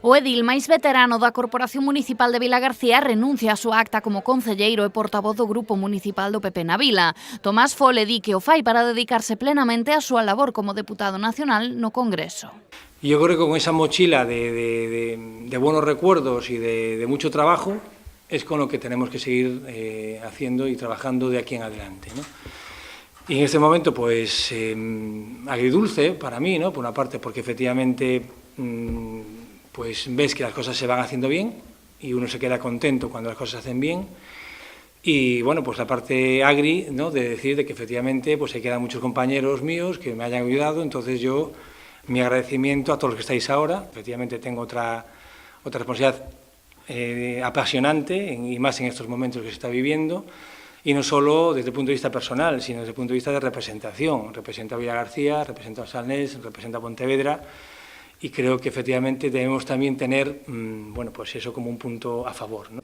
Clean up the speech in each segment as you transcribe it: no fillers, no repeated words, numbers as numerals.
O edil máis veterano da Corporación Municipal de Vilagarcía renuncia a súa acta como concelleiro e portavoz do Grupo Municipal do PP na Vila. Tomás Fole di que o fai para dedicarse plenamente á súa labor como deputado nacional no Congreso. Yo creo que con esa mochila de buenos recuerdos y de mucho trabajo es con lo que tenemos que seguir haciendo y trabajando de aquí en adelante, ¿no? Y en este momento, pues, agridulce para mí, ¿no? Por una parte, porque efectivamente pues ves que las cosas se van haciendo bien y uno se queda contento cuando las cosas se hacen bien. Y bueno, pues la parte agri, ¿no? De decir de que efectivamente pues ahí quedan muchos compañeros míos que me hayan ayudado, entonces yo, mi agradecimiento a todos los que estáis ahora. Efectivamente tengo otra responsabilidad apasionante y más en estos momentos que se está viviendo, y no solo desde el punto de vista personal, sino desde el punto de vista de representación. Represento a Vilagarcía, represento a Salnés, represento a Pontevedra, y creo que efectivamente debemos tamén tener, bueno, pues eso como un punto a favor, ¿no?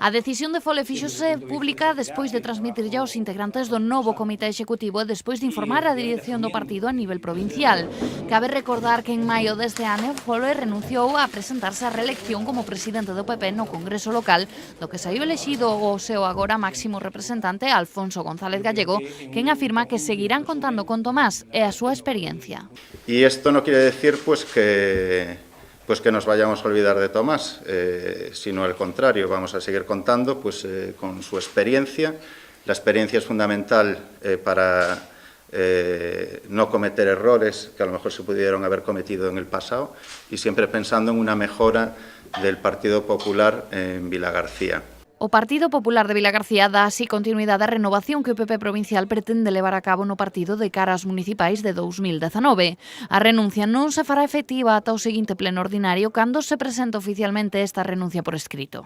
A decisión de Fole fíxose pública despois de transmitir ya aos integrantes do novo comité executivo e despois de informar a dirección do partido a nivel provincial. Cabe recordar que en maio deste ano Fole renunciou a presentarse á reelección como presidente do PP no Congreso local, do que saiu elexido o seu agora máximo representante Alfonso González Gallego, quen afirma que seguirán contando con Tomás e a súa experiencia. Y esto no quiere decir que nos vayamos a olvidar de Tomás, sino al contrario, vamos a seguir contando con su experiencia. La experiencia es fundamental para no cometer errores que a lo mejor se pudieron haber cometido en el pasado, y siempre pensando en una mejora del Partido Popular en Vilagarcía. O Partido Popular de Vilagarcía dá así continuidade á renovación que o PP provincial pretende levar a cabo no partido de cara ás municipais de 2019. A renuncia non se fará efectiva ata o seguinte pleno ordinario, cando se presenta oficialmente esta renuncia por escrito.